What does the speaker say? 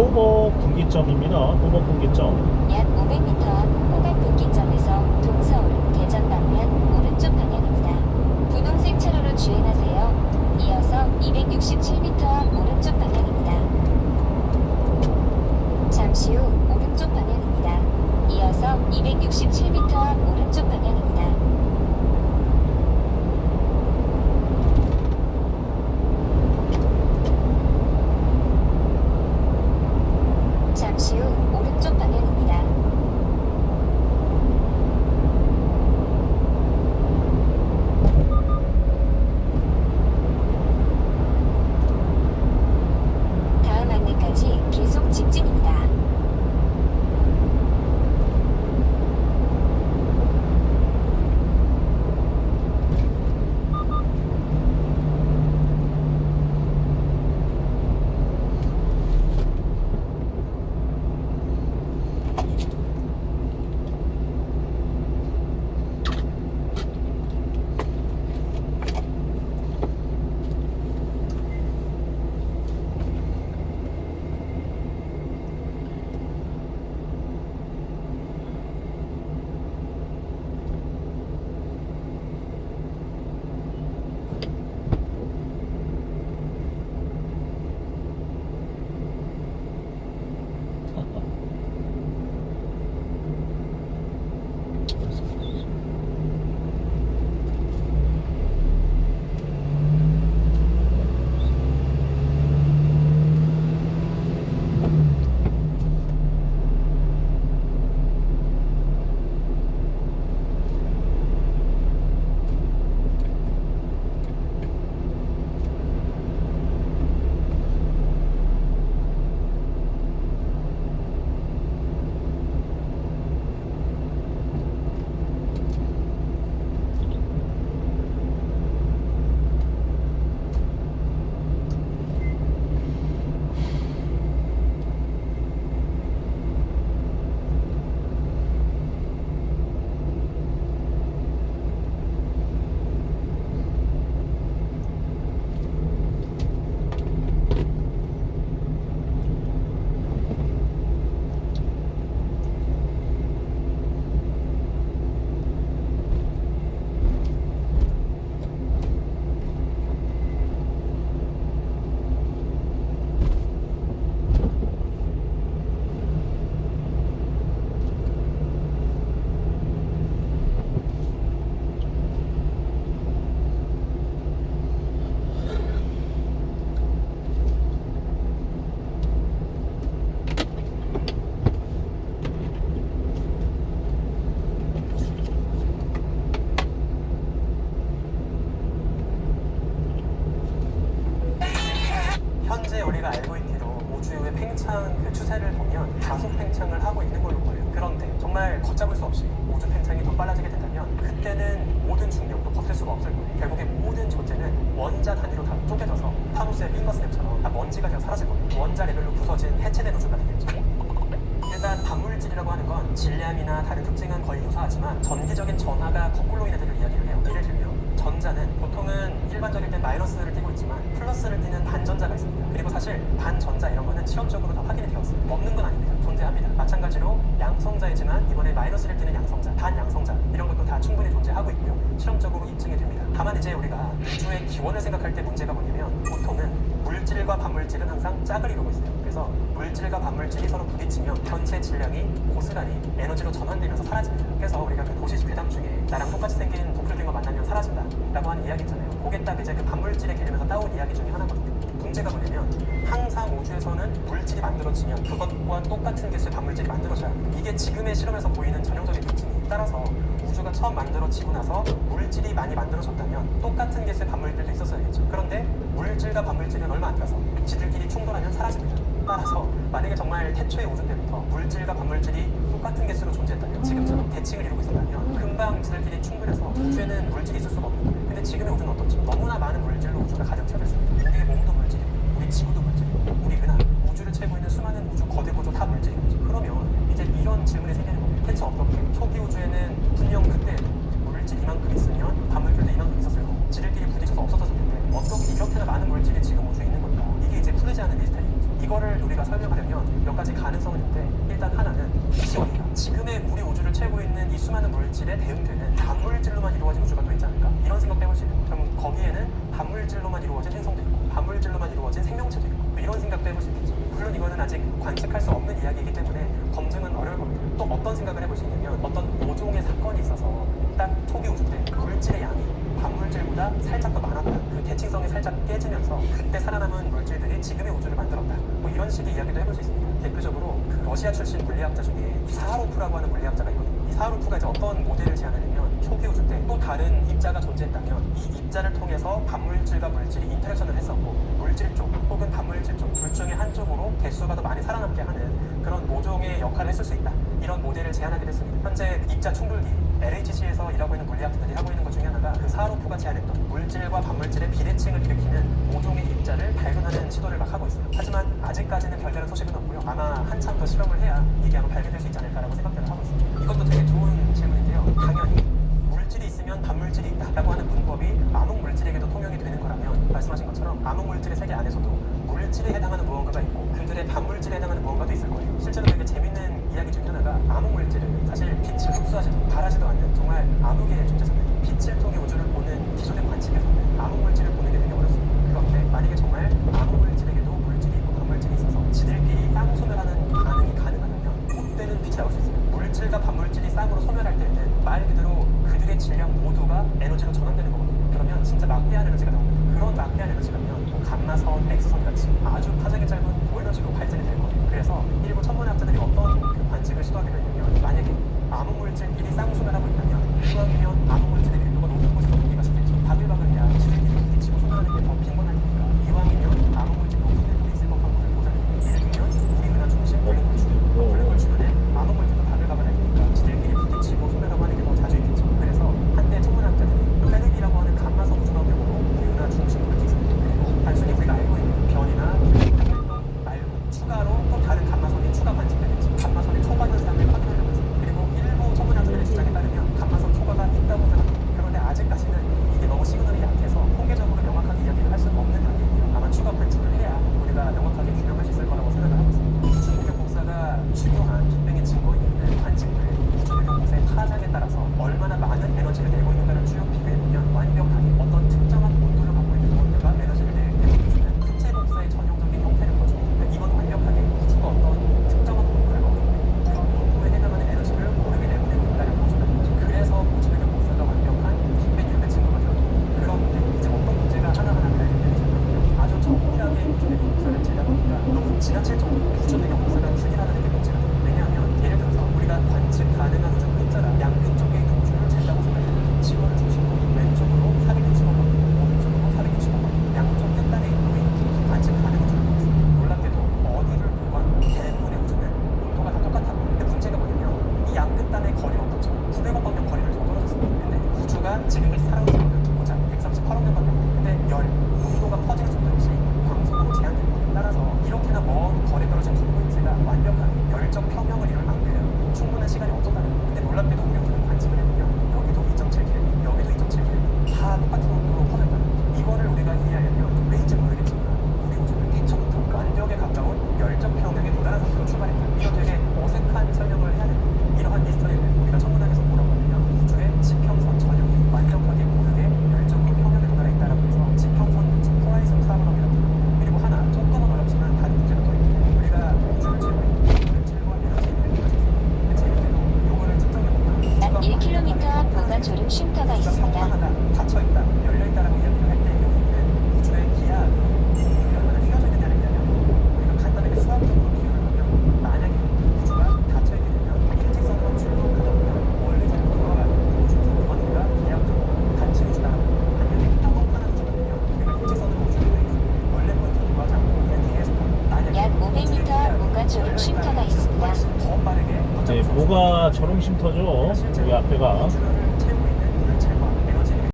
토복 분기점입니다. 토복 분기점. 약 500m 앞 호각 분기점에서 동서울, 대전 방면 오른쪽 방향입니다. 분홍색 차로로 주행하세요. 이어서 267m 앞 오른쪽 방향입니다. 잠시 후 오른쪽 방향입니다. 이어서 267m 앞 오른쪽 방향입니다. 잠시 후 오른쪽 방향입니다. 다음 안내까지 계속 직진입니다. 현재 우리가 알고 있기로 우주의 팽창 그 추세를 보면 가속 팽창을 하고 있는 걸로 보여요. 그런데 정말 걷잡을 수 없이 우주 팽창이 더 빨라지게 된다면 그때는 모든 중력도 버틸 수가 없을 거예요. 결국에 모든 존재는 원자 단위로 다 쪼개져서 타노스의 핑거스냅처럼 다 먼지가 되어 사라질 거예요. 원자 레벨로 부서진 해체된 우주가 되겠죠. 일단 반물질이라고 하는 건 질량이나 다른 특징은 거의 유사하지만 전기적인 전하가 거꾸로 인해 를 이야기를 해요. 예를 들면 전자는 보통은 일반적일 땐 마이너스를 띠고 있지만 플러스를 띠는 반전자가 있습니다. 그리고 사실 반전자 이런 거는 실험적으로 다 확인이 되었어요. 없는 건 아닙니다. 존재합니다. 마찬가지로 양성자이지만 이번에 마이너스를 띠는 양성자, 반양성자 이런 것도 다 충분히 존재하고 있고요. 실험적으로 입증이 됩니다. 다만 이제 우리가 우주의 기원을 생각할 때 문제가 뭐냐면 보통은 물질과 반물질은 항상 짝을 이루고 있어요. 그래서 물질과 반물질이 서로 부딪히면 전체 질량이 고스란히 에너지로 전환되면서 사라집니다. 그래서 우리가 그 도시 괴담 중에 나랑 똑같이 생긴 도플갱어 만나면 사라진다 라고 하는 이야기 있잖아요. 그게 딱 이제 그 반물질의 개념에서 따온 이야기 중에 하나거든요. 문제가 뭐냐면 항상 우주에서는 물질이 만들어지면 그것과 똑같은 개수의 반물질이 만들어져야 합니다. 이게 지금의 실험에서 보이는 전형적인 특징이 따라서 우주가 처음 만들어지고 나서 물질이 많이 만들어졌다면 똑같은 개수의 반물질도 있었어야겠죠. 그런데 물질과 반물질은 얼마 안 가서 지들끼리 충돌하면 사라집니다. 따라서 만약에 정말 태초의 우주 때부터 물질과 반물질이 똑같은 개수로 존재했다면 지금처럼 대칭을 이루고 있었다면 금방 지들끼리 충돌해서 우주에는 물질이 있을 수가 없는 거예요. 근데 지금의 우주는 어떻죠? 너무나 많은 물질로 우주가 가득 차져 있습니다. 우리의 몸도 물질이고 우리 지구도 물질이고 우리 은하, 우주를 채우고 있는 수많은 우주 거대 구조 다 물질이겠죠. 그러면 이제 이런 질문이 생기는 겁니다. 대체 어떻게 초기 우주에는 분명 그때 물질 이만큼 있으면 반물질도 이만큼 있었을 거고 지들끼리 부딪혀서 없어졌을 텐데 어떻게 이렇게나 많은 물질이 지금 우주에 있는 걸까? 이게 이제 풀리지 않은 미스터리입니다. 이거를 우리가 설명하려면 몇 가지 가능성은 있는데 일단 하나는 기원이다. 지금의 우리 우주를 채우고 있는 이 수많은 물질에 대응되는 단물질로만 이루어진 우주가 또 있지 않을까? 이런 생각도 해볼 수 있는 거예요. 그럼 거기에는 단물질로만 이루어진 행성도 있고 단물질로만 이루어진 생명체도 있고 또 이런 생각도 해볼 수 있겠죠. 물론 이거는 아직 관측할 수 없는 이야기이기 때문에 검증은 어려울 겁니다. 또 어떤 생각을 해볼 수 있냐면 어떤 모종의 사건이 있어서 딱 초기 우주 때 물질의 양이 광물질보다 살짝 더 많았다. 그 대칭성이 살짝 깨지면서 그때 살아남은 물질들이 지금의 우주를 만들었다. 뭐 이런 식의 이야기도 해볼 수 있습니다. 대표적으로 그 러시아 출신 물리학자 중에 사하로프라고 하는 물리학자가 있거든요. 이 사하로프가 이제 어떤 모델을 제안하냐면 초기 우주 때 또 다른 입자가 존재했다면 이 입자를 통해서 반물질과 물질이 인터랙션을 했었고 물질 쪽 혹은 반물질 쪽 둘 중에 한쪽으로 개수가 더 많이 살아남게 하는 그런 모종의 역할을 했을 수 있다. 이런 모델을 제안하게 됐습니다. 현재 입자 충돌기 LHC에서 일하고 있는 물리학자들이 하고 있는 것 중에 하나가 그 사하로프가 제안했던 물질과 반물질의 비대칭을 일으키는 모종의 입자를 발견하는 시도를 막 하고 있어요. 하지만 아직까지는 별다른 소식은 없고요. 아마 한참 더 실험을 해야 이게 아마 발견될 수 있지 않을까라고 생각들을 하고 있습니다. 이것도 되게 좋은 질문인데요. 당연히 물질이 있으면 반물질이 있다라고 하는 문법이 암흑 물질에게도 통용이 되는 거라면 말씀하신 것처럼 암흑 물질의 세계 안에서도 물질에 해당하는 무언가가 있고 그들의 반물질에 해당하는 무언가도 있을 거예요. 실제로 되게 재밌는 이야기 중에 하나가 암흑 물질은 사실 빛을 흡수하지도 바라지도 않는 정말 암흑의 존재잖아요. 빛을 통해 우주를 보는 기존의 관측에서는 암흑 물질을 보는 게 되게 어렵습니다. 그런데 만약에 정말 암흑 물질에게도 물질이 있고 반물질이 있어서 지들끼리 쌍소멸하는 반응이 가능하다면 그때는 빛이 나올 수 있어요. 물질과 반물질이 쌍으로 소멸할 때에는 말 그대로 그들의 질량 모두가 에너지로 전환되는 거거든요. 그러면 진짜 막대한 에너지가 나옵니다. 그런 막대한 에너지라면 뭐 감마선, X선 같이 아주 파장이 짧은 고에너지로 발전이 될 거예요. 그래서 일부 천문학자들이 어떤 그 관측을 시도하게 되냐면 만약에 암흑물질끼리 쌍소멸하고 있다면 이왕이면 암흑물질의 밀도가 높은 곳에서 보기가 쉽겠죠. 바글바글해야 지들끼리 부딪히고 소멸하는 게 더 빈번할 테니까 이왕이면 암흑물질 높은 밀도에 있을 법한 곳을 보자는 거예요. 예를 들면 우리 은하 중심 블랙홀 주변 블랙홀 주변에 암흑물질도 바글바글할 테니까 지들끼리 부딪히고 소멸하고 하는 게 더 자주 있겠죠. 그래서 한때 천문학자들이 페르미라고 하는 감마선 우주방향으로 우리 은하 중심부를 찍습니다. 그리고 단순히 우리가 알고 있는 별이나 활동 말고 추가로 또 다른 감마선이 추가 관측되는지 감마선의 초과 현상을 확인하려고 했습니다. 그리고 일부 천문학자들의 주장에 따르면 감마선 초과가 있다고 합니다. 그런데 아직까지는 이게 너무 시그널이 약해서 통계적으로 명확하게 이야기를 할 수는 없는 단계이고요. 아마 추가 관측을 해야 우리가 명확하게 규명할 수 있을 거라고 생각을 하고 있습니다. 우주 배경 복사가 중요한 빅뱅의 증거 있는 관측들 우주 배경 복사의 파장에 따라서 얼마나 많은 에너지를 내고 있는가를 쭉 비교해보면 완벽하게 어떤 특정한 온도를 갖고 있는 무언가가 에너지를 낼 때 보여주는 특체 복사의 전형적인 형태를 보여줍니다. 이건 완벽하게 우주가 어떤 특정한 온도를 먹고 그 온도에 해당하는 에너지를 고르게 내보내고 있다를 보여준다는 거죠. 그래서 우주 배경 복사가 완벽한 빅뱅 이론의 증거가 되었고 그런데 이제 어떤 문제가 하나하나 발견되기 시작하면 아주 정밀하게 우주 배경 복사를 재다 보니까 너무 지나칠 정도로 우주 배경 복사가 균일하다는 게 문제가 돼요. 왜냐하면 예를 들어서 우리가 관측 가능한 우주 끝자락 양끝 쪽에 있는 우주를 잰다고 생각해요. 지구를 중심으로 왼쪽으로 460억 원, 오른쪽으로 460억 원, 양쪽 끝단에 있는 관측 가능한 우주를 보겠습니다. 놀랍게도 어디를 보건 대부분의 우주는 온도가 다 똑같다고. 근데 문제가 뭐냐면 이 양 끝단의 거리는 어떻죠? 900억 광년 거리를 두고 떨어졌습니다. 근데 우주가 지금까지 살아온 시간은 보자 138억 년 밖에 안 돼요. 근데 온도가 퍼지는 속도 역시 광속으로 제한됩니다. 따라서 이렇게나 먼 거리에 떨어진 두 물체가 완벽하게 열적 평형을 이룰 만큼 충분한 시간이 없었다는 거예요. 근데 놀랍게도 우리 우주는 관측을 해보면 여기도 2.7K, 여기도 2.7K 다 똑같은 온도로 퍼져 있다는 거죠. 이거를 우리가 이해하려면 왜인지 모르겠지만 우리 우주는 태초부터 완벽에 가까운 열적 평형에 도달한 상태로 출발했다. 이런 되게 어색한 설명을 해야 되는 거예요. 이러한 미스터리를 우리가 천문학에서 뭐라고 하냐면 우주의 지평선 전형이 완벽하게 고르게 열적으로 평형에 도달해 있다라고 해서 지평선 물질, 호라이즌 카르론이라고 합니다. 그리고 하나 조금은 어렵지만 다른 문제가 또 있는데 우리가 우주를 채우고 있는 물질과 에너지를 가지고 있습니다. 근데 재밌게도 요거를 측정해보면 약 1km 앞 보관 졸음 쉼터가 있습니다. 평평하다, 닫혀있다, 열려있다라고 이야기를 할 때 여기 있는 우주의 기하학이 공률이 얼마나 휘어져 있느냐를 이야기하는 거예요. 우리가 간단하게 수학적으로 비유를 하면 만약에 우주가 닫혀있게 되면 일직선으로 쭉 가다 보면 원래대로 돌아가는 우주에서 이건 우리가 기하학적으로 닫힌 우주다라고 해요. 만약에 평평한 우주가 되면 우리가 일직선으로 우주를 보내겠습니다. 원래 포인트로 돌아가지 않고 그냥 뒤에서 만약에 약 500m 앞 보관 졸음 쉼터가 있습니다. 훨씬 더 빠르게 네, 뭐가 저릉 쉼터죠? 여기 앞에가 우주를